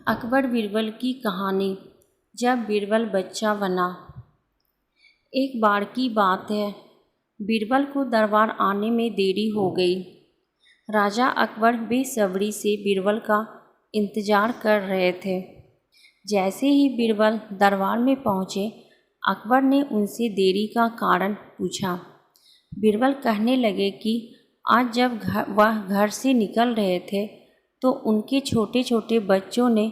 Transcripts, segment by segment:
अकबर बीरबल की कहानी। जब बीरबल बच्चा बना। एक बार की बात है, बीरबल को दरबार आने में देरी हो गई। राजा अकबर बेसब्री से बीरबल का इंतजार कर रहे थे। जैसे ही बीरबल दरबार में पहुँचे, अकबर ने उनसे देरी का कारण पूछा। बीरबल कहने लगे कि आज जब वह घर से निकल रहे थे तो उनके छोटे छोटे बच्चों ने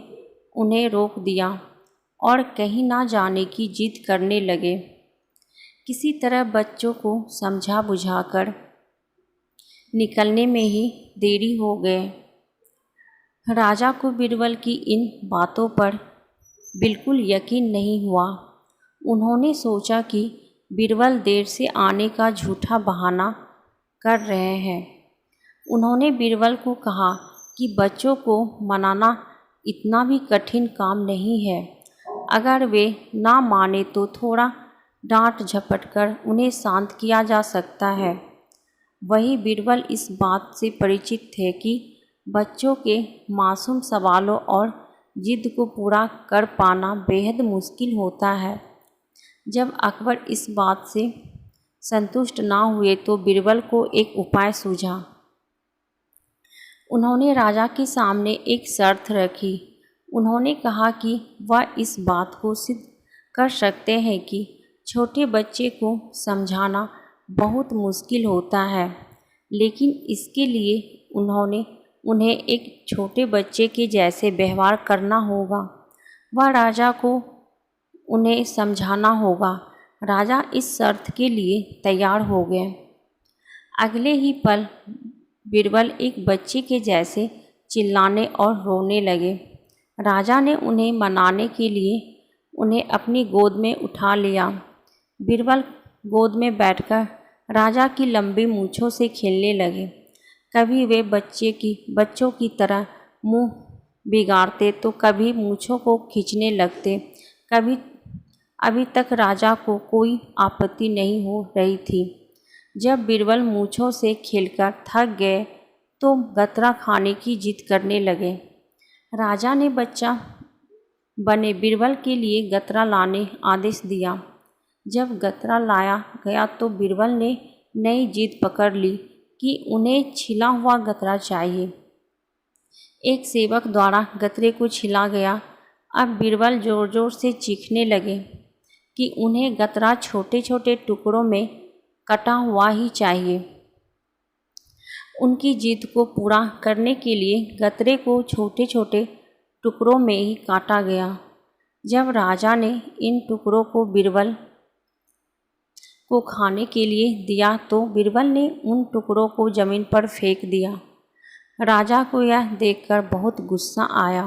उन्हें रोक दिया और कहीं ना जाने की जिद करने लगे। किसी तरह बच्चों को समझा बुझाकर निकलने में ही देरी हो गए। राजा को बीरबल की इन बातों पर बिल्कुल यकीन नहीं हुआ। उन्होंने सोचा कि बीरबल देर से आने का झूठा बहाना कर रहे हैं। उन्होंने बीरबल को कहा कि बच्चों को मनाना इतना भी कठिन काम नहीं है। अगर वे ना माने तो थोड़ा डांट झपट कर उन्हें शांत किया जा सकता है। वही बीरबल इस बात से परिचित थे कि बच्चों के मासूम सवालों और जिद को पूरा कर पाना बेहद मुश्किल होता है। जब अकबर इस बात से संतुष्ट ना हुए तो बीरबल को एक उपाय सूझा। उन्होंने राजा के सामने एक शर्त रखी। उन्होंने कहा कि वह इस बात को सिद्ध कर सकते हैं कि छोटे बच्चे को समझाना बहुत मुश्किल होता है, लेकिन इसके लिए उन्हें एक छोटे बच्चे के जैसे व्यवहार करना होगा। वह राजा को उन्हें समझाना होगा। राजा इस शर्त के लिए तैयार हो गए। अगले ही पल बीरबल एक बच्चे के जैसे चिल्लाने और रोने लगे। राजा ने उन्हें मनाने के लिए उन्हें अपनी गोद में उठा लिया। बीरबल गोद में बैठकर राजा की लंबी मूँछों से खेलने लगे। कभी वे बच्चों की तरह मुंह बिगाड़ते तो कभी मूँछों को खींचने लगते। अभी तक राजा को कोई आपत्ति नहीं हो रही थी। जब बीरबल मूँछों से खेलकर थक गए तो गतरा खाने की जिद करने लगे। राजा ने बच्चा बने बीरबल के लिए गतरा लाने आदेश दिया। जब गतरा लाया गया तो बीरबल ने नई जिद पकड़ ली कि उन्हें छिला हुआ गतरा चाहिए। एक सेवक द्वारा गतरे को छिला गया। अब बीरबल जोर जोर से चीखने लगे कि उन्हें गतरा छोटे छोटे टुकड़ों में कटा हुआ ही चाहिए। उनकी जिद को पूरा करने के लिए गतरे को छोटे छोटे टुकड़ों में ही काटा गया। जब राजा ने इन टुकड़ों को बीरबल को खाने के लिए दिया तो बीरबल ने उन टुकड़ों को जमीन पर फेंक दिया। राजा को यह देखकर बहुत गुस्सा आया।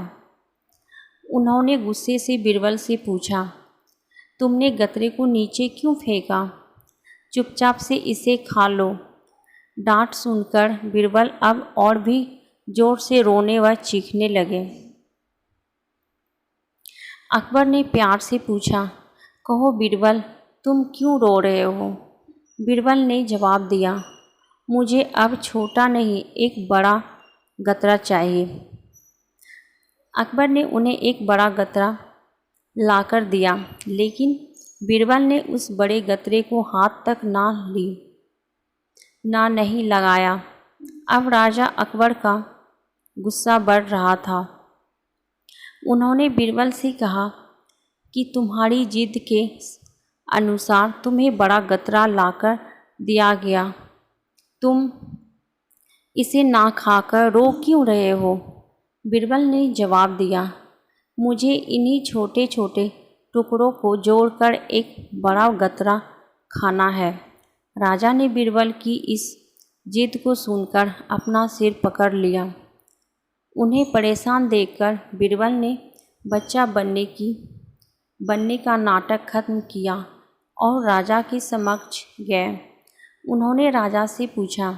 उन्होंने गुस्से से बीरबल से पूछा, तुमने गतरे को नीचे क्यों फेंका? चुपचाप से इसे खा लो। डांट सुनकर बीरबल अब और भी जोर से रोने व चीखने लगे। अकबर ने प्यार से पूछा, कहो बीरबल, तुम क्यों रो रहे हो? बीरबल ने जवाब दिया, मुझे अब छोटा नहीं एक बड़ा गतरा चाहिए। अकबर ने उन्हें एक बड़ा गतरा लाकर दिया, लेकिन बीरबल ने उस बड़े गतरे को हाथ तक नहीं लगाया। अब राजा अकबर का गुस्सा बढ़ रहा था। उन्होंने बीरबल से कहा कि तुम्हारी जिद के अनुसार तुम्हें बड़ा गतरा लाकर दिया गया, तुम इसे ना खाकर रो क्यों रहे हो? बीरबल ने जवाब दिया, मुझे इन्हीं छोटे छोटे टुकड़ों को जोड़कर एक बड़ा गतरा खाना है। राजा ने बीरबल की इस जिद को सुनकर अपना सिर पकड़ लिया। उन्हें परेशान देखकर बीरबल ने बच्चा बनने का नाटक खत्म किया और राजा के समक्ष गए। उन्होंने राजा से पूछा,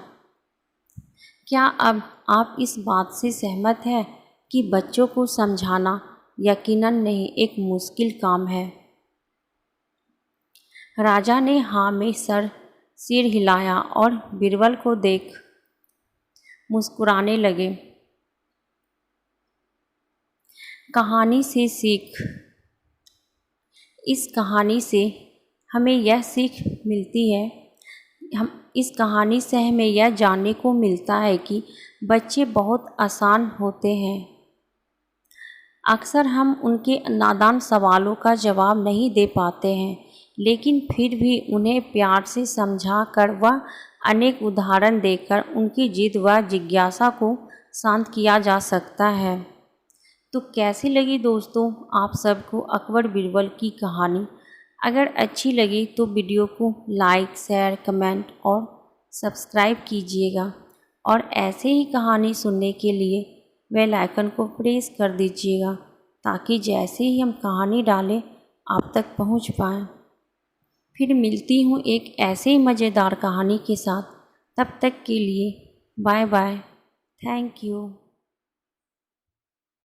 क्या अब आप इस बात से सहमत हैं कि बच्चों को समझाना यकीनन नहीं एक मुश्किल काम है? राजा ने हाँ में सिर हिलाया और बीरबल को देख मुस्कुराने लगे। कहानी से सीख। इस कहानी से हमें यह सीख मिलती है, इस कहानी से हमें यह जानने को मिलता है कि बच्चे बहुत आसान होते हैं। अक्सर हम उनके नादान सवालों का जवाब नहीं दे पाते हैं, लेकिन फिर भी उन्हें प्यार से समझा कर व अनेक उदाहरण देकर उनकी जिद व जिज्ञासा को शांत किया जा सकता है। तो कैसी लगी दोस्तों आप सबको अकबर बीरबल की कहानी? अगर अच्छी लगी तो वीडियो को लाइक, शेयर, कमेंट और सब्सक्राइब कीजिएगा और ऐसे ही कहानी सुनने के लिए बेल आइकन को प्रेस कर दीजिएगा, ताकि जैसे ही हम कहानी डालें आप तक पहुंच पाएँ। फिर मिलती हूँ एक ऐसे ही मज़ेदार कहानी के साथ। तब तक के लिए बाय बाय। Thank you.